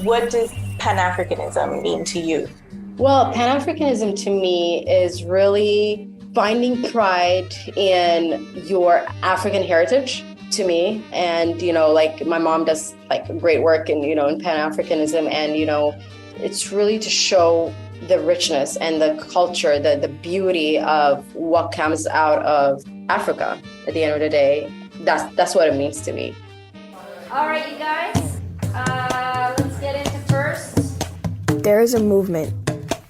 what does Pan-Africanism mean to you? Well, Pan-Africanism to me is really finding pride in your African heritage to me. And, like my mom does like great work in Pan-Africanism. And, it's really to show the richness and the culture, the beauty of what comes out of Africa at the end of the day. That's what it means to me. All right, you guys, let's get into first. There is a movement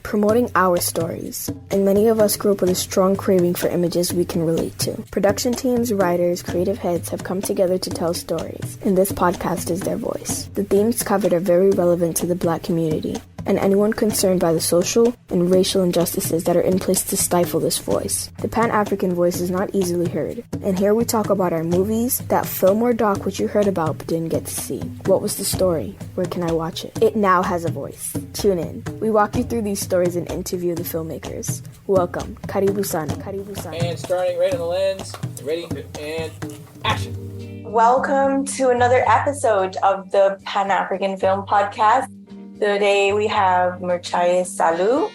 promoting our stories, and many of us grew up with a strong craving for images we can relate to. Production teams, writers, creative heads have come together to tell stories, and this podcast is their voice. The themes covered are very relevant to the Black community, and anyone concerned by the social and racial injustices that are in place to stifle this voice. The Pan-African voice is not easily heard, and here we talk about our movies, that film or doc which you heard about but didn't get to see. What was the story? Where can I watch it? It now has a voice. Tune in. We walk you through these stories and interview the filmmakers. Welcome. Karibu sana. Karibu sana. And starting right on the lens. Ready, and action. Welcome to another episode of the Pan-African Film Podcast. Today we have Mirchaye Sahlu,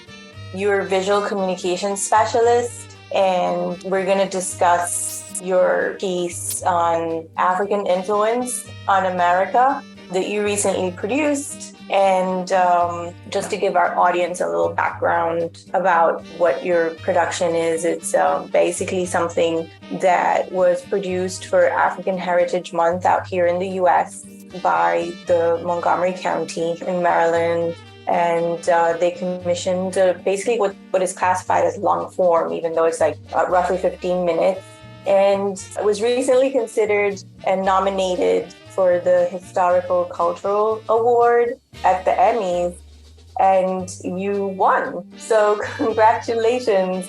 your visual communications specialist, and we're going to discuss your piece on African influence on America that you recently produced. And just to give our audience a little background about what your production is, it's basically something that was produced for African Heritage Month out here in the U.S. by the Montgomery County in Maryland. And they commissioned basically what is classified as long form, even though it's like roughly 15 minutes. And it was recently considered and nominated for the Historical Cultural Award at the Emmys, and you won. So congratulations.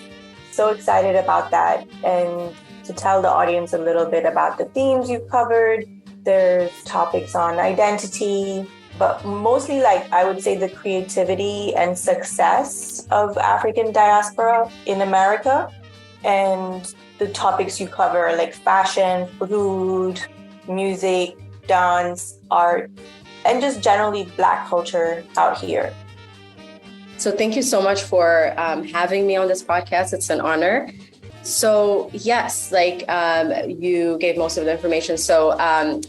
So excited about that. And to tell the audience a little bit about the themes you've covered, there's topics on identity, but mostly I would say the creativity and success of African diaspora in America. And the topics you cover are like fashion, food, music, dance, art, and just generally Black culture out here. So thank you so much for having me on this podcast. It's an honor. So yes, you gave most of the information. So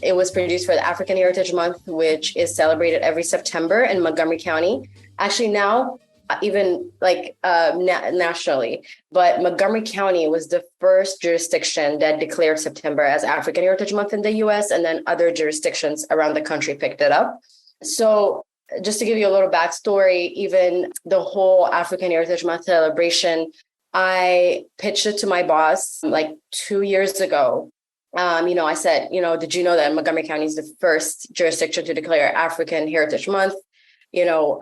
it was produced for the African Heritage Month, which is celebrated every September in Montgomery County. Actually now, even nationally, but Montgomery County was the first jurisdiction that declared September as African Heritage Month in the US, and then other jurisdictions around the country picked it up. So just to give you a little backstory, even the whole African Heritage Month celebration, I pitched it to my boss like 2 years ago. I said, did you know that Montgomery County is the first jurisdiction to declare African Heritage Month,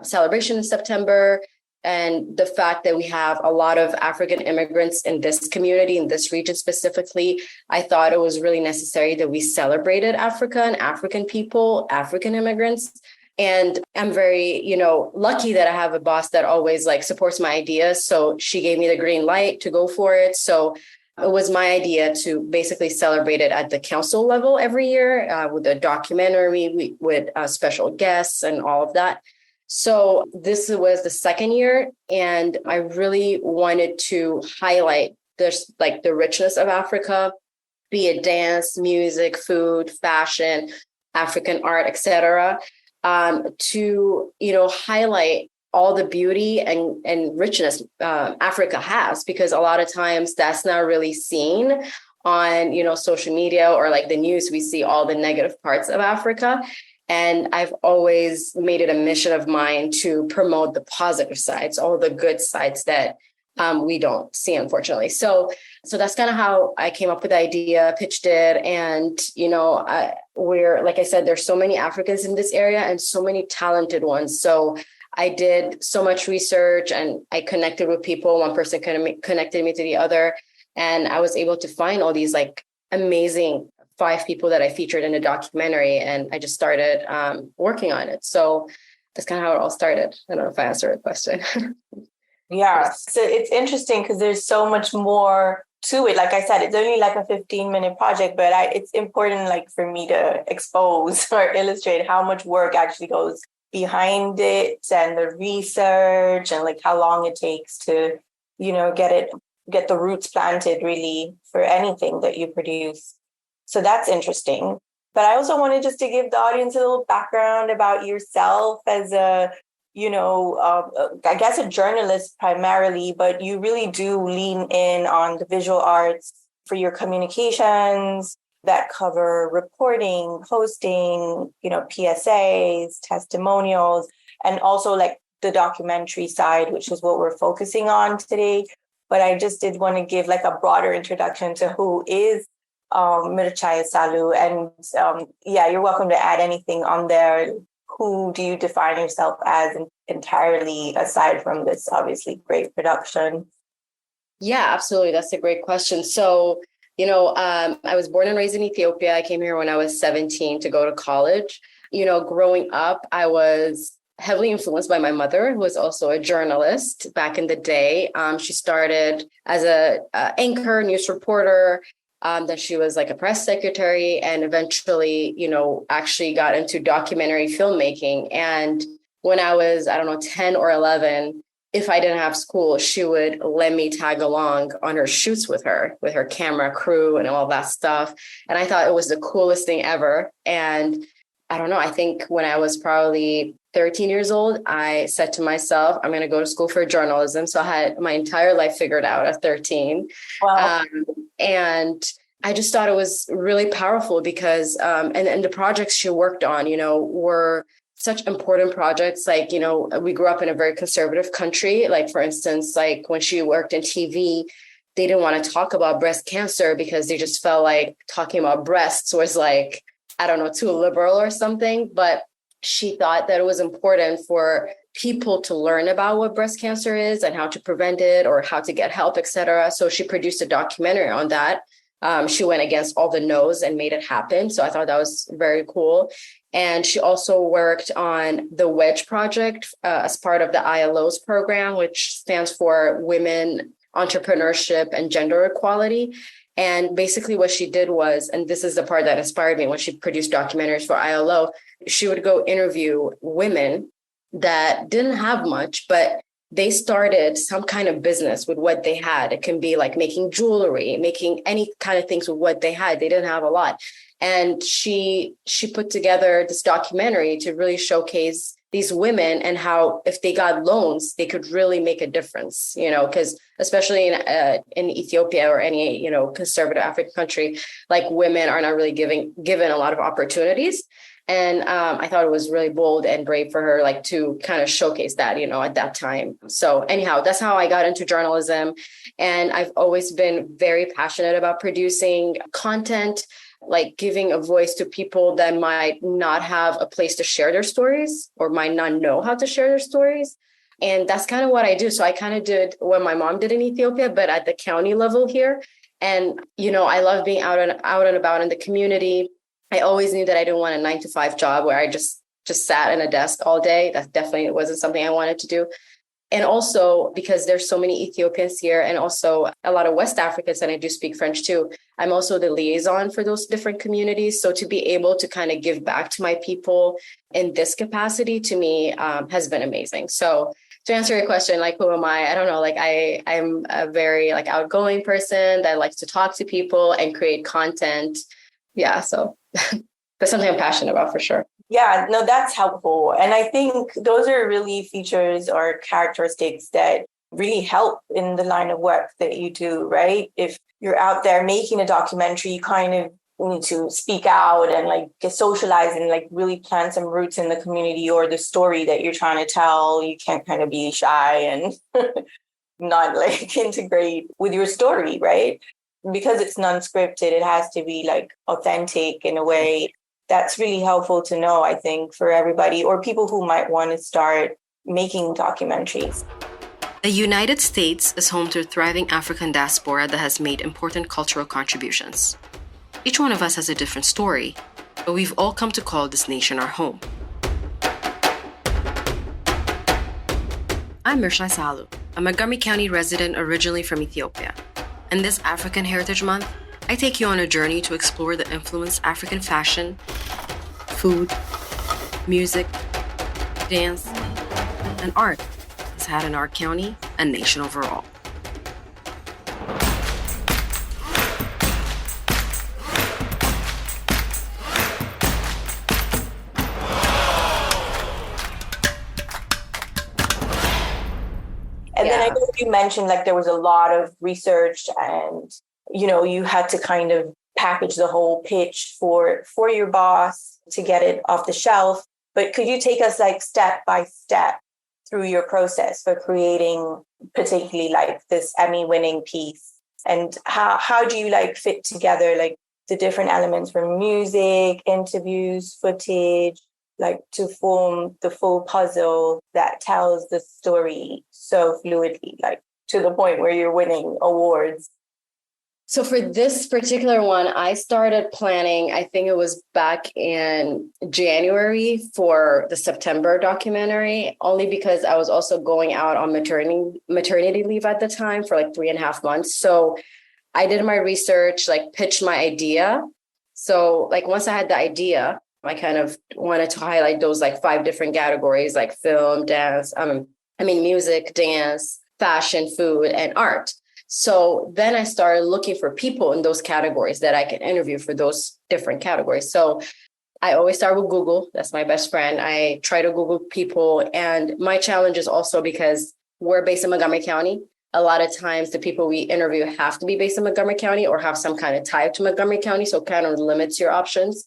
celebration in September? And the fact that we have a lot of African immigrants in this community, in this region specifically, I thought it was really necessary that we celebrated Africa and African people, African immigrants. And I'm very, lucky that I have a boss that always supports my ideas. So she gave me the green light to go for it. So it was my idea to basically celebrate it at the council level every year with a documentary, with special guests and all of that. So this was the second year, and I really wanted to highlight the richness of Africa, be it dance, music, food, fashion, African art, etc., to highlight all the beauty and richness Africa has, because a lot of times that's not really seen on social media or the news. We see all the negative parts of Africa. And I've always made it a mission of mine to promote the positive sides, all the good sides that we don't see, unfortunately. So that's kind of how I came up with the idea, pitched it. And, we're, like I said, there's so many Africans in this area and so many talented ones. So I did so much research and I connected with people. One person connected me to the other. And I was able to find all these amazing 5 people that I featured in a documentary, and I just started working on it. So that's kind of how it all started. I don't know if I answered the question. Yeah. So it's interesting because there's so much more to it. Like I said, it's only like a 15-minute project, but it's important for me to expose or illustrate how much work actually goes behind it and the research and like how long it takes to, get the roots planted really for anything that you produce. So that's interesting. But I also wanted just to give the audience a little background about yourself as I guess a journalist primarily, but you really do lean in on the visual arts for your communications that cover reporting, posting, PSAs, testimonials, and also like the documentary side, which is what we're focusing on today. But I just did want to give like a broader introduction to who is Mirchaye Sahlu. And you're welcome to add anything on there. Who do you define yourself as entirely aside from this obviously great production? Yeah, absolutely. That's a great question. So, I was born and raised in Ethiopia. I came here when I was 17 to go to college. Growing up, I was heavily influenced by my mother, who was also a journalist back in the day. She started as a anchor, news reporter. Then she was like a press secretary and eventually, actually got into documentary filmmaking. And when I was, 10 or 11, if I didn't have school, she would let me tag along on her shoots with her camera crew and all that stuff. And I thought it was the coolest thing ever. And I think when I was probably 13 years old, I said to myself, I'm going to go to school for journalism. So I had my entire life figured out at 13. Wow. And I just thought it was really powerful because, and the projects she worked on, were such important projects. Like, we grew up in a very conservative country. Like, for instance, like when she worked in TV, they didn't want to talk about breast cancer because they just felt like talking about breasts was like, too liberal or something. But she thought that it was important for people to learn about what breast cancer is and how to prevent it or how to get help, et cetera. So she produced a documentary on that. She went against all the no's and made it happen. So I thought that was very cool. And she also worked on the Wedge Project as part of the ILO's program, which stands for Women Entrepreneurship and Gender Equality. And basically what she did was, and this is the part that inspired me when she produced documentaries for ILO, she would go interview women that didn't have much, but they started some kind of business with what they had. It can be like making jewelry, making any kind of things with what they had. They didn't have a lot. And she put together this documentary to really showcase these women and how if they got loans, they could really make a difference, because especially in Ethiopia or any, conservative African country, like women are not really given a lot of opportunities. And I thought it was really bold and brave for her, like to kind of showcase that, at that time. So anyhow, that's how I got into journalism. And I've always been very passionate about producing content, like giving a voice to people that might not have a place to share their stories or might not know how to share their stories. And that's kind of what I do. So I kind of did what my mom did in Ethiopia, but at the county level here. And, I love being out and about in the community. I always knew that I didn't want a 9-to-5 job where I just sat in a desk all day. That definitely wasn't something I wanted to do. And also because there's so many Ethiopians here and also a lot of West Africans, and I do speak French too. I'm also the liaison for those different communities. So to be able to kind of give back to my people in this capacity to me has been amazing. So to answer your question, like, who am I? I don't know. Like I'm a very outgoing person that likes to talk to people and create content. Yeah. So that's something I'm passionate about for sure. Yeah, no, that's helpful. And I think those are really features or characteristics that really help in the line of work that you do, right? If you're out there making a documentary, you kind of need to speak out and get socialized and really plant some roots in the community or the story that you're trying to tell. You can't kind of be shy and not integrate with your story, right? Because it's non-scripted, it has to be authentic in a way. That's really helpful to know, I think, for everybody or people who might want to start making documentaries. The United States is home to a thriving African diaspora that has made important cultural contributions. Each one of us has a different story, but we've all come to call this nation our home. I'm Mirchaye Sahlu, a Montgomery County resident originally from Ethiopia. In this African Heritage Month, I take you on a journey to explore the influence African fashion, food, music, dance, and art has had in our county and nation overall. And then I know you mentioned like there was a lot of research and, you know, you had to kind of package the whole pitch for your boss to get it off the shelf. But could you take us like step by step through your process for creating particularly like this Emmy-winning piece? And how do you like fit together like the different elements from music, interviews, footage, like to form the full puzzle that tells the story so fluidly, like to the point where you're winning awards? So for this particular one, I started planning, I think it was back in January for the September documentary, only because I was also going out on maternity leave at the time for like 3.5 months. So I did my research, like pitched my idea. So like once I had the idea, I kind of wanted to highlight those like 5 different categories, like film, dance, music, dance, fashion, food, and art. So then I started looking for people in those categories that I can interview for those different categories. So I always start with Google. That's my best friend. I try to Google people. And my challenge is also because we're based in Montgomery County. A lot of times the people we interview have to be based in Montgomery County or have some kind of tie to Montgomery County. So it kind of limits your options.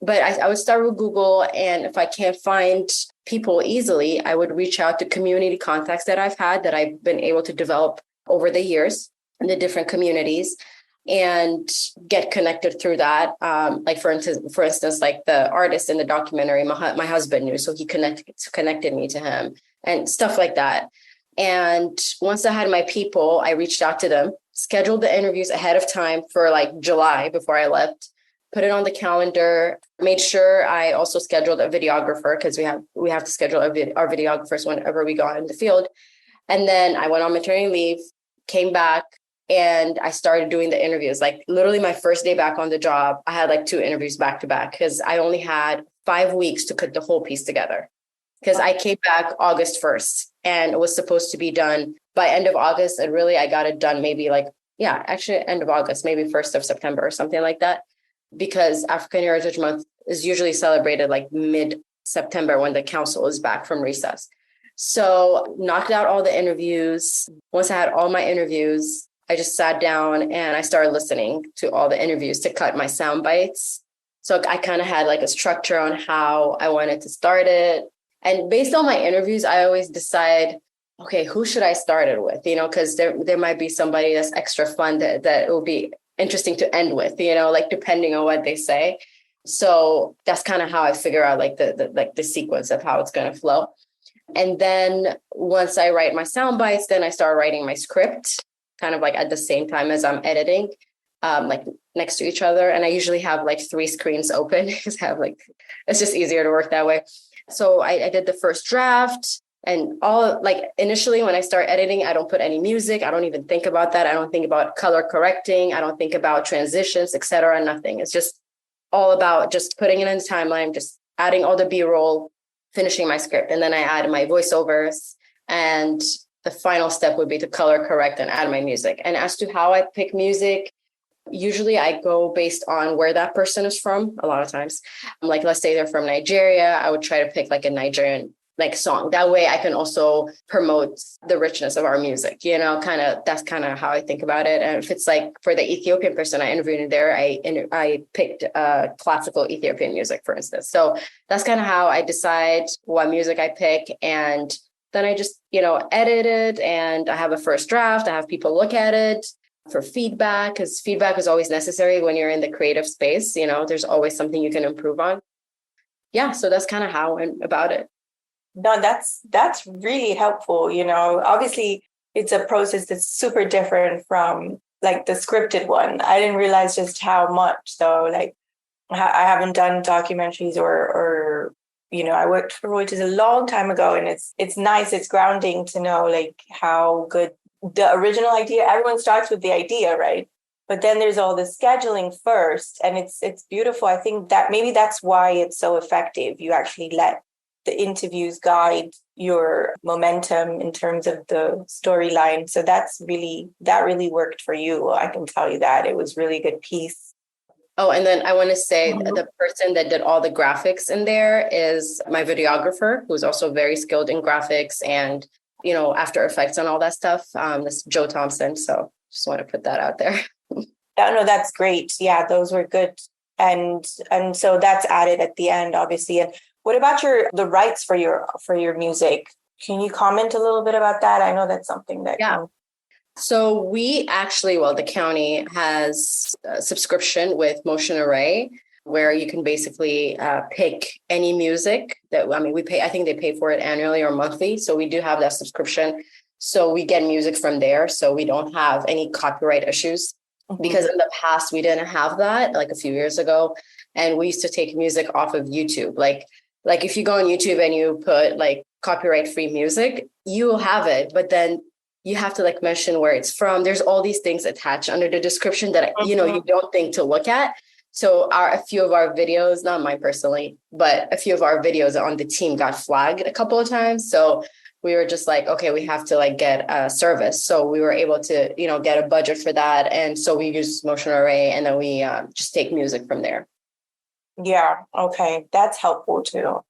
But I would start with Google. And if I can't find people easily, I would reach out to community contacts that I've had that I've been able to develop over the years in the different communities and get connected through that. Like for instance, like the artist in the documentary, my husband knew, so he connected me to him and stuff like that. And once I had my people, I reached out to them, scheduled the interviews ahead of time for like July before I left, put it on the calendar, made sure I also scheduled a videographer because we have to schedule our videographers whenever we go out in the field. And then I went on maternity leave, came back, and I started doing the interviews. Like literally my first day back on the job, I had like 2 interviews back to back because I only had 5 weeks to put the whole piece together. Because I came back August 1st and it was supposed to be done by end of August. And really, I got it done maybe end of August, maybe 1st of September or something like that. Because African Heritage Month is usually celebrated like mid-September when the council is back from recess. So knocked out all the interviews. Once I had all my interviews, I just sat down and I started listening to all the interviews to cut my sound bites. So I kind of had like a structure on how I wanted to start it. And based on my interviews, I always decide, okay, who should I start it with? You know, because there might be somebody that's extra fun that it will be interesting to end with, you know, like depending on what they say. So that's kind of how I figure out like the sequence of how it's going to flow. And then once I write my sound bites, then I start writing my script kind of like at the same time as I'm editing, like next to each other. And I usually have like 3 screens open because it's just easier to work that way. So I did the first draft and all like initially when I start editing, I don't put any music. I don't even think about that. I don't think about color correcting. I don't think about transitions, etc. Nothing. It's just all about just putting it in the timeline, just adding all the B-roll, finishing my script. And then I add my voiceovers. And the final step would be to color correct and add my music. And as to how I pick music, usually I go based on where that person is from a lot of times. Like, let's say they're from Nigeria, I would try to pick like a Nigerian like song. That way I can also promote the richness of our music, you know, that's kind of how I think about it. And if it's like for the Ethiopian person I interviewed in there, I picked classical Ethiopian music, for instance. So that's kind of how I decide what music I pick. And then I just, you know, edit it and I have a first draft. I have people look at it for feedback because feedback is always necessary when you're in the creative space. You know, there's always something you can improve on. Yeah. So that's kind of how I'm about it. No, that's really helpful. You know, obviously it's a process that's super different from like the scripted one. I didn't realize just how much though. Like I haven't done documentaries or you know, I worked for Reuters a long time ago, and it's nice. It's grounding to know like how good the original idea. Everyone starts with the idea, right? But then there's all the scheduling first, and it's beautiful. I think that maybe that's why it's so effective. You actually let the interviews guide your momentum in terms of the storyline. So that really worked for you. I can tell you that it was really good piece. Oh, and then I want to say the person that did all the graphics in there is my videographer, who's also very skilled in graphics and, After Effects and all that stuff. This Joe Thompson. So just want to put that out there. No, that's great. Yeah, those were good. And so that's added at the end, obviously. And what about the rights for your music? Can you comment a little bit about that? I know that's something that... Yeah. So we actually, the county has a subscription with Motion Array, where you can basically pick any music we pay. I think they pay for it annually or monthly. So we do have that subscription. So we get music from there. So we don't have any copyright issues, because in the past we didn't have that, like a few years ago. And we used to take music off of YouTube. Like if you go on YouTube and you put like copyright free music, you will have it. But then you have to mention where it's from. There's all these things attached under the description that, you don't think to look at. So a few of our videos, not mine personally, but a few of our videos on the team got flagged a couple of times. So we were just like, okay, we have to get a service. So we were able to, get a budget for that. And so we use Motion Array, and then we just take music from there. Yeah. Okay. That's helpful too.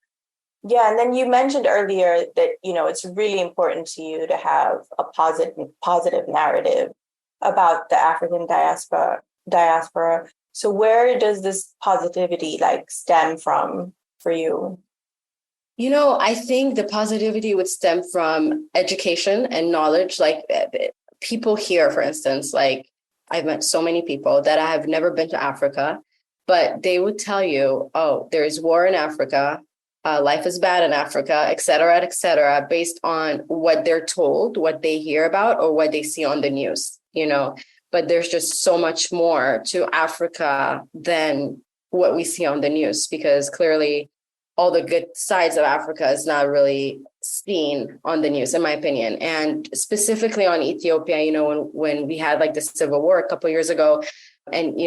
Yeah. And then you mentioned earlier that, it's really important to you to have a positive narrative about the African diaspora. So where does this positivity stem from for you? I think the positivity would stem from education and knowledge. People here, for instance, I've met so many people that I have never been to Africa, but they would tell you, oh, there's war in Africa. Life is bad in Africa, et cetera, based on what they're told, what they hear about, or what they see on the news, But there's just so much more to Africa than what we see on the news, because clearly all the good sides of Africa is not really seen on the news, in my opinion. And specifically on Ethiopia, when we had the civil war a couple of years ago, and,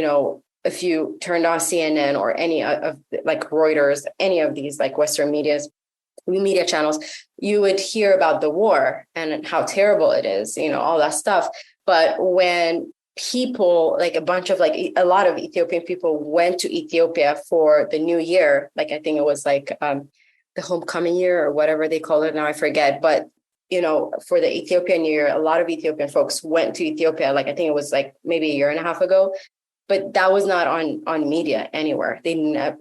if you turned on CNN or any of Reuters, any of these Western media channels, you would hear about the war and how terrible it is, all that stuff. But when people, a lot of Ethiopian people went to Ethiopia for the new year, I think it was the homecoming year or whatever they call it now, I forget. But, for the Ethiopian New Year, a lot of Ethiopian folks went to Ethiopia, I think it was maybe a year and a half ago. But that was not on media anywhere.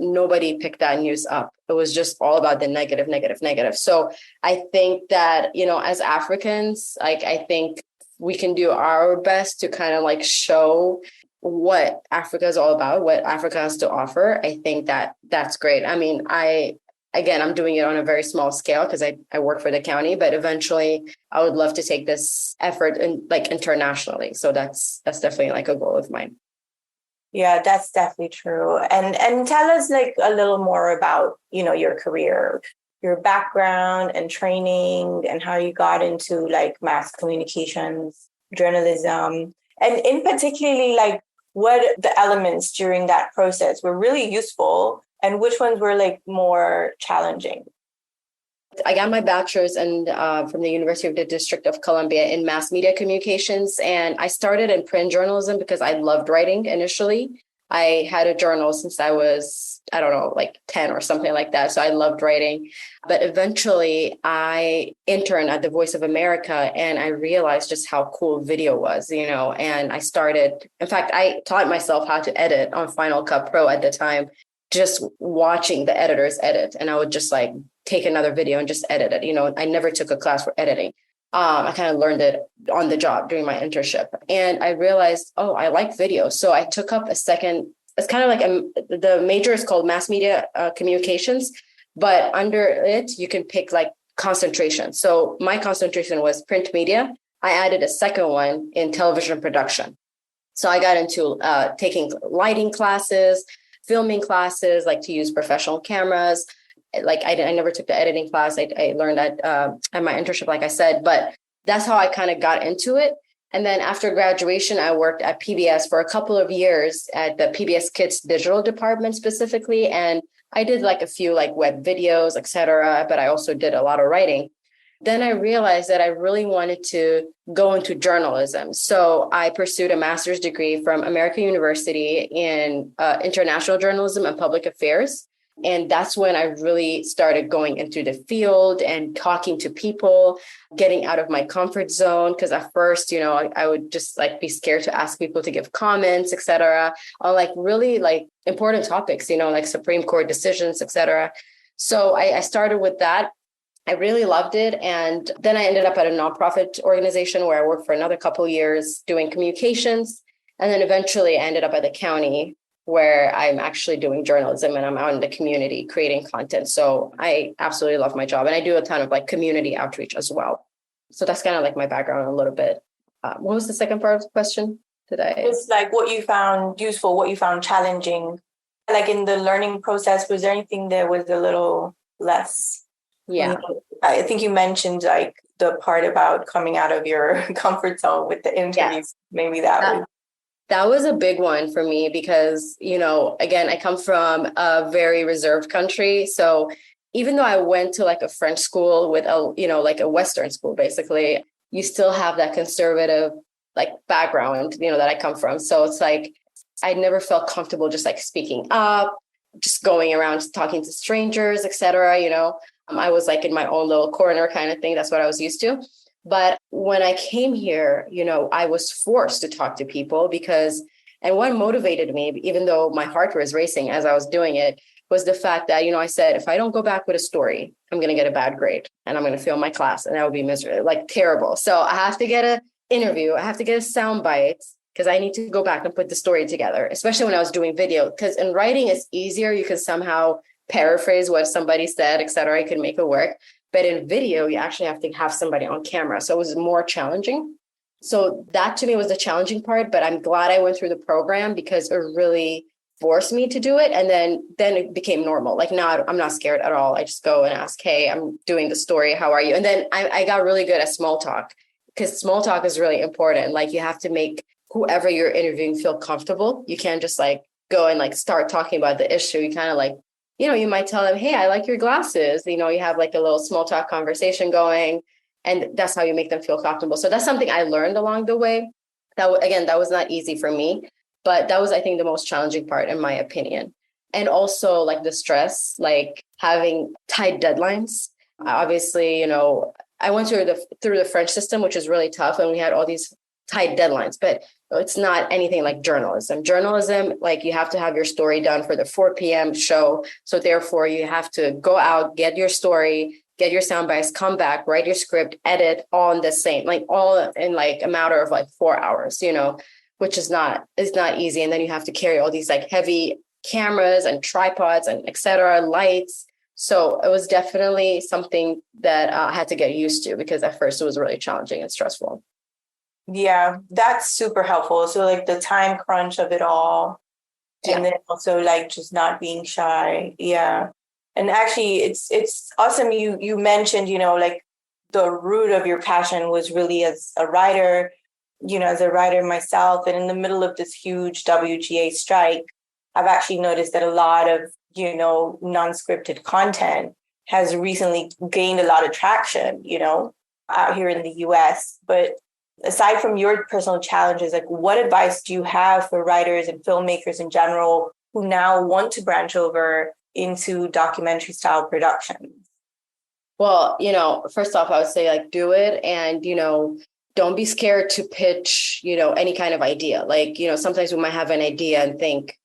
Nobody picked that news up. It was just all about the negative. So I think that, as Africans, I think we can do our best to kind of show what Africa is all about, what Africa has to offer. I think that's great. I mean, I'm doing it on a very small scale because I work for the county, but eventually I would love to take this effort internationally. So that's definitely a goal of mine. Yeah, that's definitely true. And tell us a little more about, your career, your background and training, and how you got into mass communications, journalism, and in particularly what the elements during that process were really useful and which ones were more challenging. I got my bachelor's from the University of the District of Columbia in mass media communications. And I started in print journalism because I loved writing initially. I had a journal since I was, 10 or something like that. So I loved writing. But eventually I interned at the Voice of America, and I realized just how cool video was, and I started, in fact, I taught myself how to edit on Final Cut Pro at the time, just watching the editors edit. And I would just take another video and just edit it. I never took a class for editing. I kind of learned it on the job during my internship. And I realized, I like video. So I took up a second, it's kind of the major is called mass media communications, but under it, you can pick concentration. So my concentration was print media. I added a second one in television production. So I got into taking lighting classes, filming classes, to use professional cameras. I never took the editing class. I learned that at my internship, like I said, but that's how I kind of got into it. And then after graduation, I worked at PBS for a couple of years at the PBS Kids digital department specifically. And I did like a few like web videos, etc., but I also did a lot of writing. Then I realized that I really wanted to go into journalism. So I pursued a master's degree from American University in international journalism and public affairs. And that's when I really started going into the field and talking to people, getting out of my comfort zone. Because at first, I would just like be scared to ask people to give comments, etc., on like really like important topics, like Supreme Court decisions, etc. So I started with that. I really loved it. And then I ended up at a nonprofit organization where I worked for another couple of years doing communications. And then eventually I ended up at the county where I'm actually doing journalism and I'm out in the community creating content. So I absolutely love my job. And I do a ton of like community outreach as well. So that's kind of like my background a little bit. What was the second part of the question today? It's like what you found useful, what you found challenging. Like in the learning process, was there anything that was a little less? Yeah. I think you mentioned like the part about coming out of your comfort zone with the interviews. Yes. Maybe that was a big one for me because, again, I come from a very reserved country. So even though I went to like a French school with like a Western school, basically, you still have that conservative like background, that I come from. So it's like, I never felt comfortable just like speaking up, just going around talking to strangers, etc. I was like in my own little corner kind of thing. That's what I was used to. But when I came here, I was forced to talk to people and what motivated me, even though my heart was racing as I was doing it, was the fact that, I said, if I don't go back with a story, I'm going to get a bad grade and I'm going to fail my class and that would be miserable, like terrible. So I have to get an interview. I have to get a sound bite because I need to go back and put the story together, especially when I was doing video, because in writing it's easier. You can somehow paraphrase what somebody said, etc. You can make it work. But in video, you actually have to have somebody on camera. So it was more challenging. So that to me was the challenging part. But I'm glad I went through the program because it really forced me to do it. And then it became normal. Like now I'm not scared at all. I just go and ask, hey, I'm doing the story. How are you? And then I got really good at small talk because small talk is really important. Like you have to make whoever you're interviewing feel comfortable. You can't just like go and like start talking about the issue. You kind of like, you might tell them, hey, I like your glasses. You have like a little small talk conversation going. And that's how you make them feel comfortable. So that's something I learned along the way. That was not easy for me. But that was, I think, the most challenging part, in my opinion. And also like the stress, like having tight deadlines. Obviously, I went through the French system, which is really tough. And we had all these tight deadlines, but it's not anything like journalism. Journalism, like you have to have your story done for the 4 p.m. show. So therefore you have to go out, get your story, get your sound bites, come back, write your script, edit all in the same, like all in like a matter of like 4 hours, which is not easy. And then you have to carry all these like heavy cameras and tripods and etc. lights. So it was definitely something that I had to get used to because at first it was really challenging and stressful. Yeah, that's super helpful. So like the time crunch of it all, and then also like just not being shy. Yeah. And actually it's awesome. You mentioned, like the root of your passion was really as a writer, as a writer myself. And in the middle of this huge WGA strike, I've actually noticed that a lot of, non-scripted content has recently gained a lot of traction, out here in the US. But aside from your personal challenges, like what advice do you have for writers and filmmakers in general who now want to branch over into documentary style productions? Well, first off, I would say like do it and, don't be scared to pitch, any kind of idea. Like, sometimes we might have an idea and think,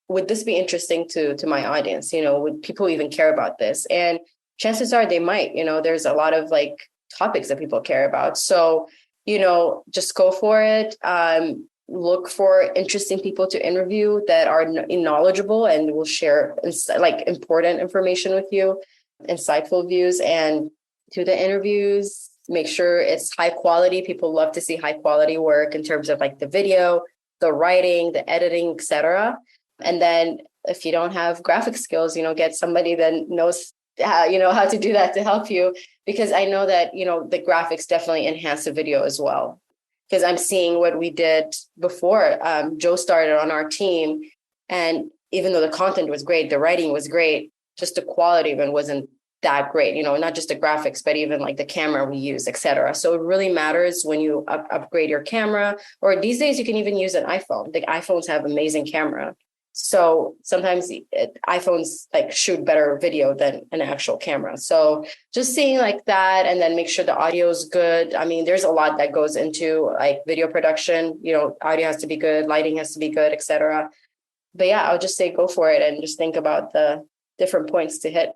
would this be interesting to my audience? Would people even care about this? And chances are they might, there's a lot of like topics that people care about. So just go for it. Look for interesting people to interview that are knowledgeable and will share like important information with you, insightful views, and do the interviews. Make sure it's high quality. People love to see high quality work in terms of like the video, the writing, the editing, etc. And then if you don't have graphic skills, get somebody that knows how to do that to help you, because I know that, the graphics definitely enhance the video as well. Because I'm seeing what we did before Joe started on our team, and even though the content was great, the writing was great, just the quality even wasn't that great, not just the graphics, but even like the camera we use, etc. So it really matters when you upgrade your camera, or these days you can even use an iPhone. The iPhones have amazing camera. So sometimes iPhones like shoot better video than an actual camera. So just seeing like that, and then make sure the audio is good. I mean, there's a lot that goes into like video production, audio has to be good, lighting has to be good, etc. But yeah, I'll just say go for it and just think about the different points to hit.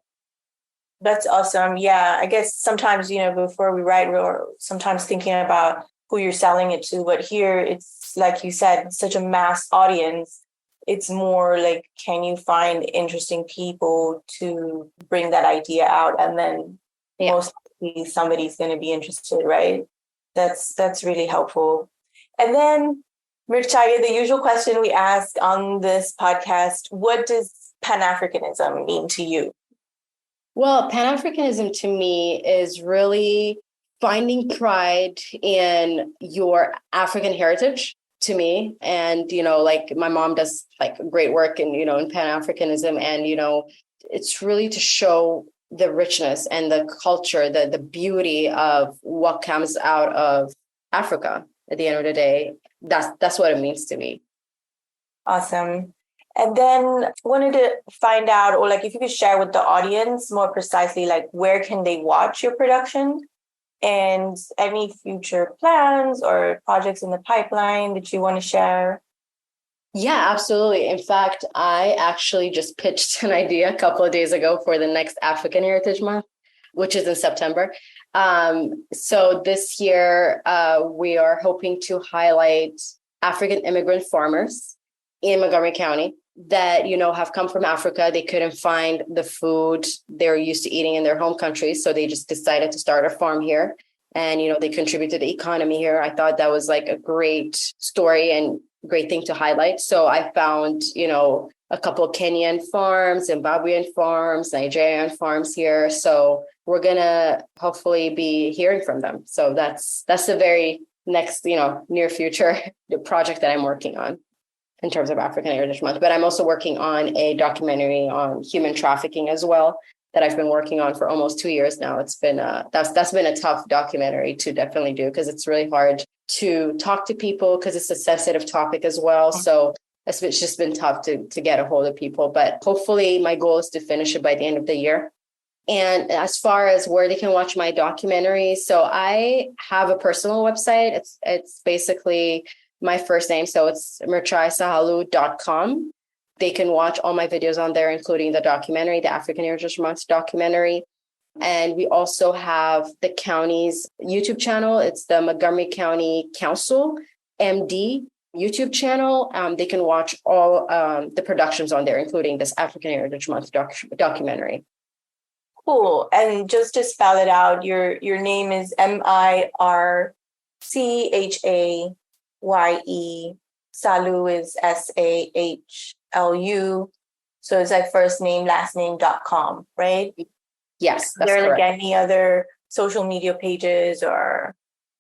That's awesome. Yeah, I guess sometimes, before we write, we're sometimes thinking about who you're selling it to. But here, it's like you said, such a mass audience. It's more like, can you find interesting people to bring that idea out? And then most likely somebody's going to be interested, right? That's really helpful. And then, Mirchaye, the usual question we ask on this podcast, what does Pan-Africanism mean to you? Well, Pan-Africanism to me is really finding pride in your African heritage to me. And, like my mom does like great work in Pan-Africanism. And, it's really to show the richness and the culture, the beauty of what comes out of Africa at the end of the day. That's what it means to me. Awesome. And then wanted to find out, or like if you could share with the audience more precisely, like where can they watch your production and any future plans or projects in the pipeline that you want to share? Yeah, absolutely. In fact, I actually just pitched an idea a couple of days ago for the next African Heritage Month, which is in September. So this year, we are hoping to highlight African immigrant farmers in Montgomery County that, have come from Africa. They couldn't find the food they're used to eating in their home countries. So they just decided to start a farm here. And, they contribute to the economy here. I thought that was like a great story and great thing to highlight. So I found, a couple of Kenyan farms, Zimbabwean farms, Nigerian farms here. So we're going to hopefully be hearing from them. So that's the very next, near future project that I'm working on in terms of African Heritage Month. But I'm also working on a documentary on human trafficking as well that I've been working on for almost 2 years now. It's been that's been a tough documentary to definitely do because it's really hard to talk to people because it's a sensitive topic as well. So it's just been tough to get a hold of people. But hopefully my goal is to finish it by the end of the year. And as far as where they can watch my documentary, so I have a personal website. It's basically my first name. So it's mirchayesahlu.com. They can watch all my videos on there, including the documentary, the African Heritage Month documentary. And we also have the county's YouTube channel. It's the Montgomery County Council, MD YouTube channel. They can watch all the productions on there, including this African Heritage Month documentary. Cool. And just to spell it out, your name is Mirchaye. Sahlu is SAHLU. So it's like first name, last name.com, right? Yes, that's correct. Are there like any other social media pages or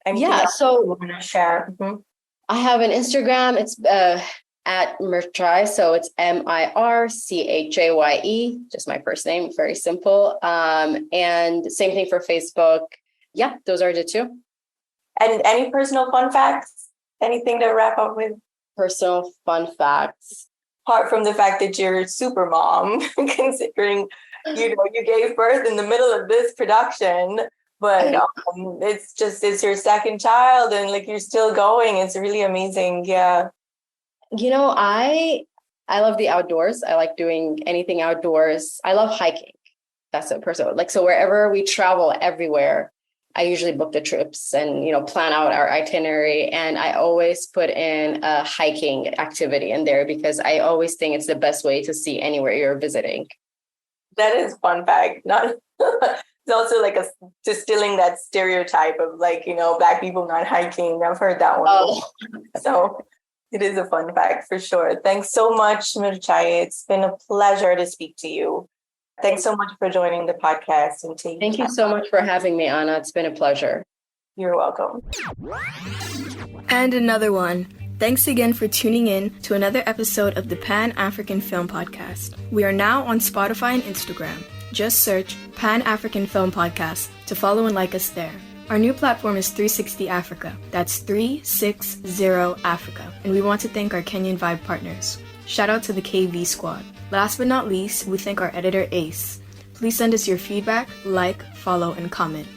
anything else you want to share? Mm-hmm. I have an Instagram. It's at Mirchaye. So it's MIRCHAYE, just my first name, very simple. And same thing for Facebook. Yeah, those are the two. And any personal fun facts? Anything to wrap up with? Personal fun facts. Apart from the fact that you're a super mom, considering, you gave birth in the middle of this production, but it's your second child and like you're still going. It's really amazing. Yeah. I love the outdoors. I like doing anything outdoors. I love hiking. That's a person. Like, so wherever we travel everywhere, I usually book the trips and, plan out our itinerary. And I always put in a hiking activity in there because I always think it's the best way to see anywhere you're visiting. That is fun fact. Not it's also like distilling that stereotype of like, Black people not hiking. I've heard that one. Oh. So it is a fun fact for sure. Thanks so much, Mirchaye. It's been a pleasure to speak to you. Thanks so much for joining the podcast. And thank you so much for having me, Anna. It's been a pleasure. You're welcome. And another one. Thanks again for tuning in to another episode of the Pan-African Film Podcast. We are now on Spotify and Instagram. Just search Pan-African Film Podcast to follow and like us there. Our new platform is 360 Africa. That's 360 Africa. And we want to thank our Kenyan Vibe partners. Shout out to the KV squad. Last but not least, we thank our editor Ace. Please send us your feedback, like, follow, and comment.